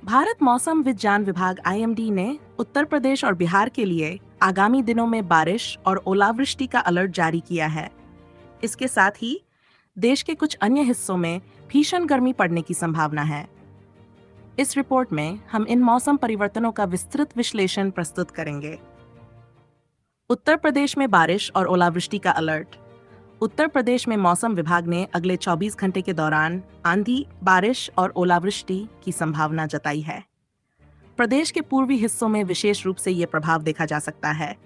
भारत मौसम विज्ञान विभाग आईएमडी ने उत्तर प्रदेश और बिहार के लिए आगामी दिनों में बारिश और ओलावृष्टि का अलर्ट जारी किया है। इसके साथ ही देश के कुछ अन्य हिस्सों में भीषण गर्मी पड़ने की संभावना है। इस रिपोर्ट में हम इन मौसम परिवर्तनों का विस्तृत विश्लेषण प्रस्तुत करेंगे। उत्तर प्रदेश में बारिश और ओलावृष्टि का अलर्ट। उत्तर प्रदेश में मौसम विभाग ने अगले 24 घंटे के दौरान आंधी, बारिश और ओलावृष्टि की संभावना जताई है। प्रदेश के पूर्वी हिस्सों में विशेष रूप से ये प्रभाव देखा जा सकता है।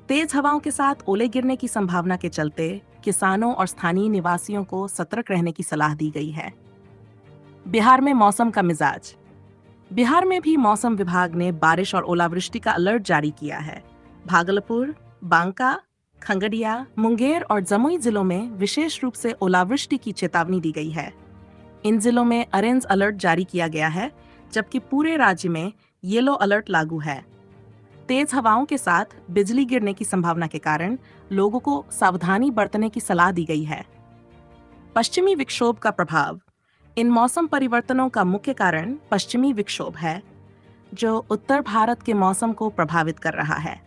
तेज हवाओं के साथ ओले गिरने की संभावना के चलते किसानों और स्थानीय निवासियों को सतर्क रहने की सलाह दी गई है। बिहार में मौसम का मिजाज। बिहार में भी मौसम विभाग ने बारिश और ओलावृष्टि का अलर्ट जारी किया है। भागलपुर, बांका, खगड़िया, मुंगेर और जमुई जिलों में विशेष रूप से ओलावृष्टि की चेतावनी दी गई है। इन जिलों में ऑरेंज अलर्ट जारी किया गया है, जबकि पूरे राज्य में येलो अलर्ट लागू है। तेज हवाओं के साथ बिजली गिरने की संभावना के कारण लोगों को सावधानी बरतने की सलाह दी गई है। पश्चिमी विक्षोभ का प्रभाव। इन मौसम परिवर्तनों का मुख्य कारण पश्चिमी विक्षोभ है, जो उत्तर भारत के मौसम को प्रभावित कर रहा है।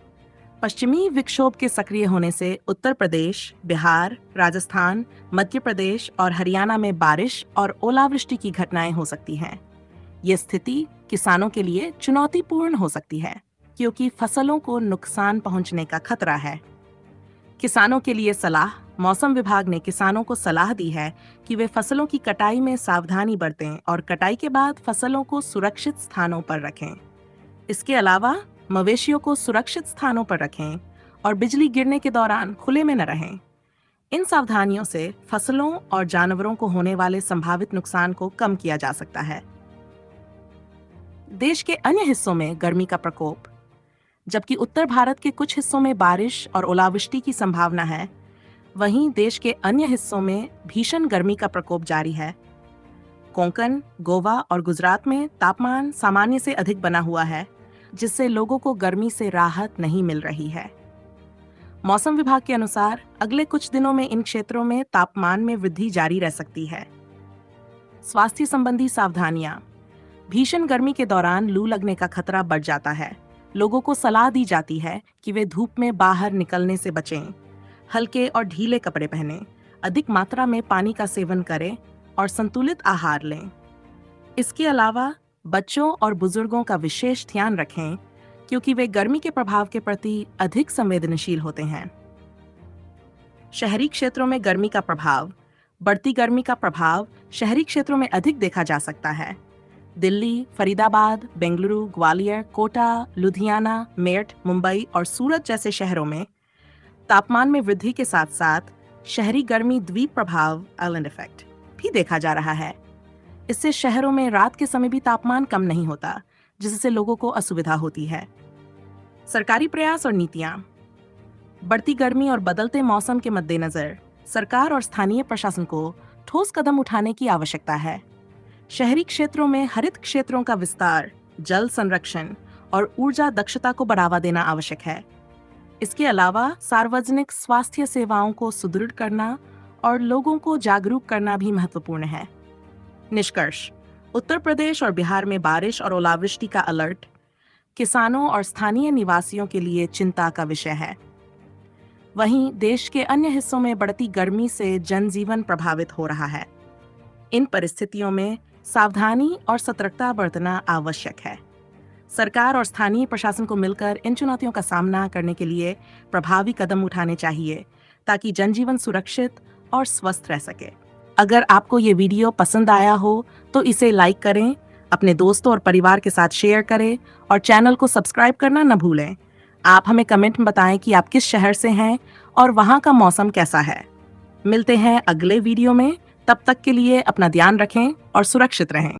पश्चिमी विक्षोभ के सक्रिय होने से उत्तर प्रदेश, बिहार, राजस्थान, मध्य प्रदेश और हरियाणा में बारिश और ओलावृष्टि की घटनाएं हो सकती हैं। ये स्थिति किसानों के लिए चुनौतीपूर्ण हो सकती है, क्योंकि फसलों को नुकसान पहुंचने का खतरा है। किसानों के लिए सलाह। मौसम विभाग ने किसानों को सलाह दी है कि वे फसलों की कटाई में सावधानी बरतें और कटाई के बाद फसलों को सुरक्षित स्थानों पर रखें। इसके अलावा मवेशियों को सुरक्षित स्थानों पर रखें और बिजली गिरने के दौरान खुले में न रहें। इन सावधानियों से फसलों और जानवरों को होने वाले संभावित नुकसान को कम किया जा सकता है। देश के अन्य हिस्सों में गर्मी का प्रकोप। जबकि उत्तर भारत के कुछ हिस्सों में बारिश और ओलावृष्टि की संभावना है, वहीं देश के अन्य हिस्सों में भीषण गर्मी का प्रकोप जारी है। कोंकण, गोवा और गुजरात में तापमान सामान्य से अधिक बना हुआ है, जिससे लोगों को गर्मी से राहत नहीं मिल रही है। मौसम विभाग के अनुसार अगले कुछ दिनों में इन क्षेत्रों में तापमान में वृद्धि जारी रह सकती है। स्वास्थ्य संबंधी सावधानियां। भीषण गर्मी के दौरान लू लगने का खतरा बढ़ जाता है। लोगों को सलाह दी जाती है कि वे धूप में बाहर निकलने से बचें, हल्के और ढीले कपड़े पहनें, अधिक मात्रा में पानी का सेवन करें और संतुलित आहार लें। इसके अलावा बच्चों और बुजुर्गों का विशेष ध्यान रखें, क्योंकि वे गर्मी के प्रभाव के प्रति अधिक संवेदनशील होते हैं। शहरी क्षेत्रों में गर्मी का प्रभाव। बढ़ती गर्मी का प्रभाव शहरी क्षेत्रों में अधिक देखा जा सकता है। दिल्ली, फरीदाबाद, बेंगलुरु, ग्वालियर, कोटा, लुधियाना, मेरठ, मुंबई और सूरत जैसे शहरों में तापमान में वृद्धि के साथ साथ शहरी गर्मी द्वीप प्रभाव आइलैंड इफेक्ट भी देखा जा रहा है। इससे शहरों में रात के समय भी तापमान कम नहीं होता, जिससे लोगों को असुविधा होती है। सरकारी प्रयास और नीतियां। बढ़ती गर्मी और बदलते मौसम के मद्देनजर सरकार और स्थानीय प्रशासन को ठोस कदम उठाने की आवश्यकता है। शहरी क्षेत्रों में हरित क्षेत्रों का विस्तार, जल संरक्षण और ऊर्जा दक्षता को बढ़ावा देना आवश्यक है। इसके अलावा सार्वजनिक स्वास्थ्य सेवाओं को सुदृढ़ करना और लोगों को जागरूक करना भी महत्वपूर्ण है। निष्कर्ष। उत्तर प्रदेश और बिहार में बारिश और ओलावृष्टि का अलर्ट किसानों और स्थानीय निवासियों के लिए चिंता का विषय है। वहीं देश के अन्य हिस्सों में बढ़ती गर्मी से जनजीवन प्रभावित हो रहा है। इन परिस्थितियों में सावधानी और सतर्कता बरतना आवश्यक है। सरकार और स्थानीय प्रशासन को मिलकर इन चुनौतियों का सामना करने के लिए प्रभावी कदम उठाने चाहिए, ताकि जनजीवन सुरक्षित और स्वस्थ रह सके। अगर आपको ये वीडियो पसंद आया हो तो इसे लाइक करें, अपने दोस्तों और परिवार के साथ शेयर करें और चैनल को सब्सक्राइब करना न भूलें। आप हमें कमेंट में बताएं कि आप किस शहर से हैं और वहाँ का मौसम कैसा है। मिलते हैं अगले वीडियो में। तब तक के लिए अपना ध्यान रखें और सुरक्षित रहें।